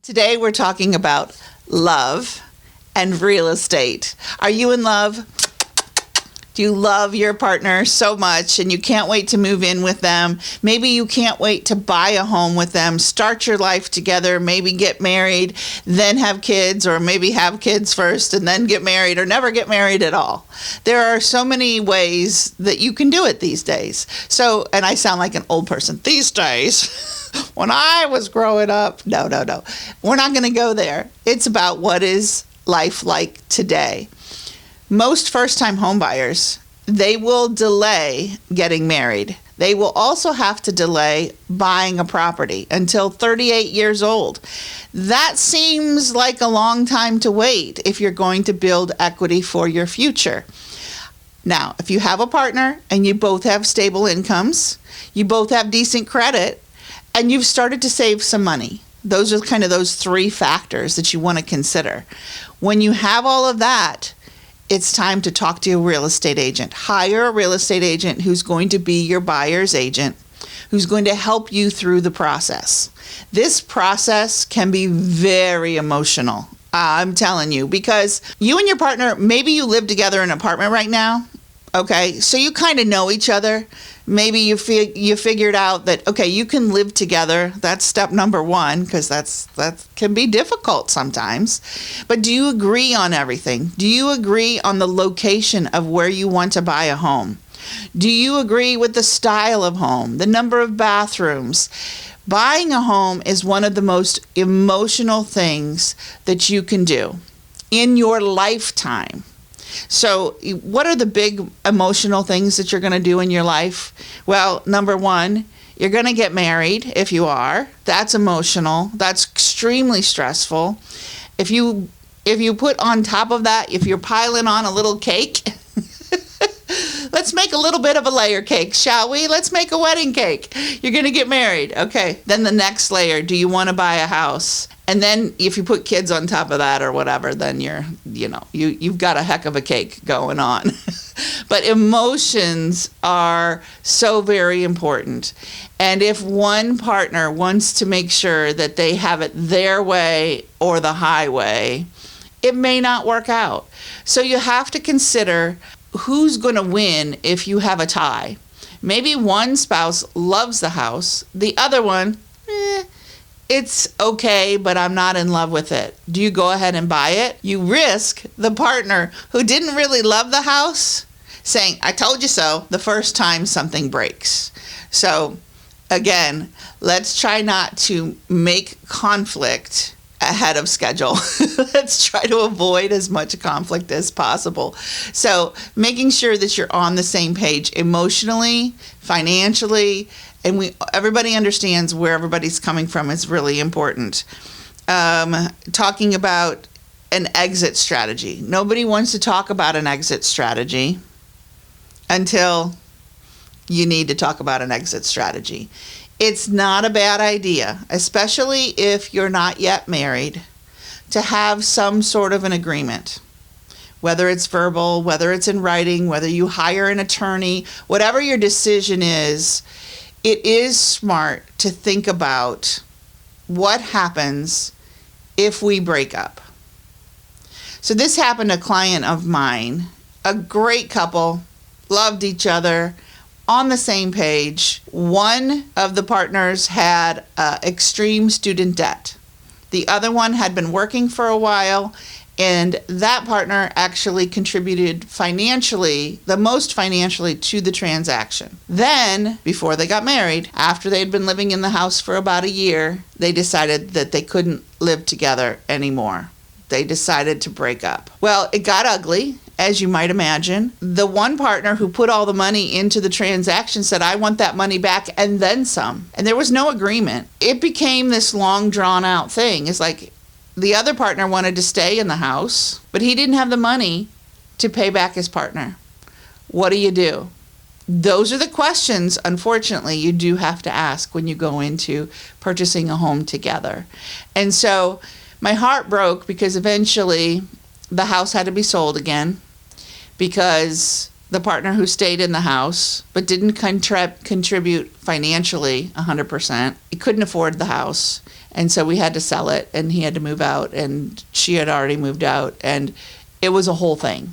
Today we're talking about love and real estate. Are you in love? Do you love your partner so much and you can't wait to move in with them? Maybe you can't wait to buy a home with them, start your life together, maybe get married, then have kids, or maybe have kids first and then get married, or never get married at all. There are so many ways that you can do it these days. So, and I sound like an old person. These days, when I was growing up, no. We're not going to go there. It's about what is life like today. Most first-time homebuyers, they will delay getting married. They will also have to delay buying a property until 38 years old. That seems like a long time to wait if you're going to build equity for your future. Now, if you have a partner and you both have stable incomes, you both have decent credit, and you've started to save some money, those are kind of those three factors that you want to consider. When you have all of that, it's time to talk to a real estate agent. Hire a real estate agent who's going to be your buyer's agent, who's going to help you through the process. This process can be very emotional, I'm telling you, because you and your partner, maybe you live together in an apartment right now, okay? So you kind of know each other. Maybe you figured out that, okay, you can live together. That's step number one, because that can be difficult sometimes. But do you agree on everything? Do you agree on the location of where you want to buy a home? Do you agree with the style of home, the number of bathrooms? Buying a home is one of the most emotional things that you can do in your lifetime. So what are the big emotional things that you're going to do in your life? Well, number one, you're going to get married if you are. That's emotional. That's extremely stressful. If you put on top of that, if you're piling on a little cake, let's make a little bit of a layer cake, shall we? Let's make a wedding cake. You're going to get married. Okay. Then the next layer, do you want to buy a house? And then if you put kids on top of that or whatever, then you've got a heck of a cake going on. But emotions are so very important. And if one partner wants to make sure that they have it their way or the highway, it may not work out. So you have to consider who's going to win if you have a tie. Maybe one spouse loves the house, the other one, it's okay, but I'm not in love with it. Do you go ahead and buy it? You risk the partner who didn't really love the house saying, I told you so, the first time something breaks. So again, let's try not to make conflict ahead of schedule. Let's try to avoid as much conflict as possible. So making sure that you're on the same page emotionally, financially, and everybody understands where everybody's coming from is really important. Talking about an exit strategy. Nobody wants to talk about an exit strategy until you need to talk about an exit strategy. It's not a bad idea, especially if you're not yet married, to have some sort of an agreement. Whether it's verbal, whether it's in writing, whether you hire an attorney, whatever your decision is, it is smart to think about what happens if we break up. So this happened to a client of mine, a great couple, loved each other, on the same page. One of the partners had extreme student debt. The other one had been working for a while, and that partner actually contributed financially, the most financially, to the transaction. Then, before they got married, after they'd been living in the house for about a year, they decided that they couldn't live together anymore. They decided to break up. Well, it got ugly, as you might imagine. The one partner who put all the money into the transaction said, I want that money back and then some. And there was no agreement. It became this long drawn out thing. It's like the other partner wanted to stay in the house, but he didn't have the money to pay back his partner. What do? Those are the questions, unfortunately, you do have to ask when you go into purchasing a home together. And so my heart broke because eventually the house had to be sold again, because the partner who stayed in the house but didn't contribute financially 100%. He couldn't afford the house, and so we had to sell it, and he had to move out, and she had already moved out, and it was a whole thing.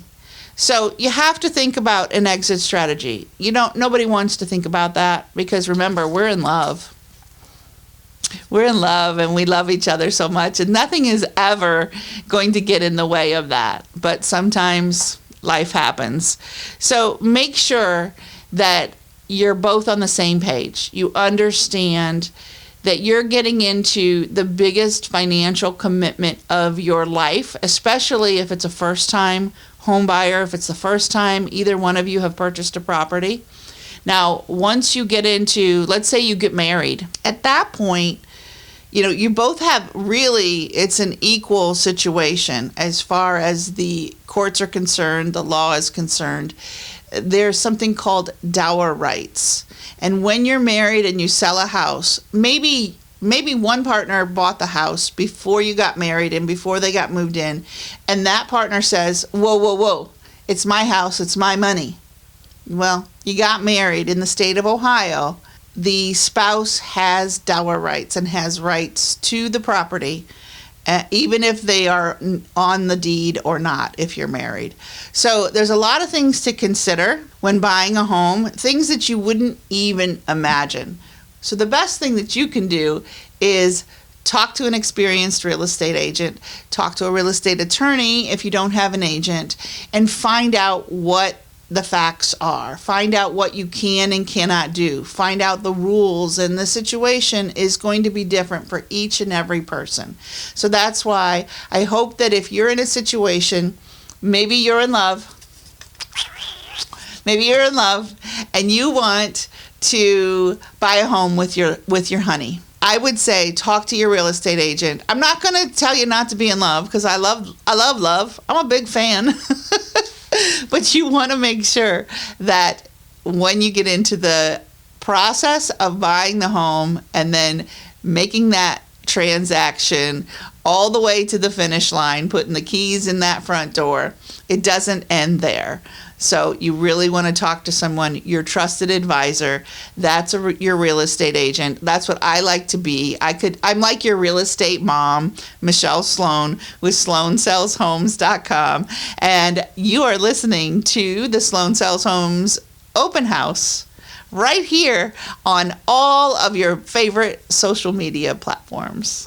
So you have to think about an exit strategy. Nobody wants to think about that, because remember, we're in love. We're in love, and we love each other so much, and nothing is ever going to get in the way of that. But sometimes life happens. So make sure that you're both on the same page. You understand that you're getting into the biggest financial commitment of your life, especially if it's a first-time home buyer, if it's the first time either one of you have purchased a property. Now, once you get into, let's say you get married, at that point, you both have it's an equal situation as far as the courts are concerned, the law is concerned. There's something called dower rights. And when you're married and you sell a house, maybe one partner bought the house before you got married and before they got moved in, and that partner says, whoa, it's my house, it's my money. Well, you got married in the state of Ohio. The spouse has dower rights and has rights to the property, even if they are on the deed or not, if you're married. So there's a lot of things to consider when buying a home, things that you wouldn't even imagine. So the best thing that you can do is talk to an experienced real estate agent, talk to a real estate attorney if you don't have an agent, and find out what the facts are. Find out what you can and cannot do. Find out the rules, and the situation is going to be different for each and every person. So that's why I hope that if you're in a situation, maybe you're in love, and you want to buy a home with your honey, I would say talk to your real estate agent. I'm not going to tell you not to be in love, because I love love. I'm a big fan. But you want to make sure that when you get into the process of buying the home and then making that transaction all the way to the finish line, putting the keys in that front door, it doesn't end there. So you really want to talk to someone, your trusted advisor. That's your real estate agent. That's what I like to be. I'm like your real estate mom, Michelle Sloan, with SloanSellsHomes.com. And you are listening to the Sloan Sells Homes Open House right here on all of your favorite social media platforms.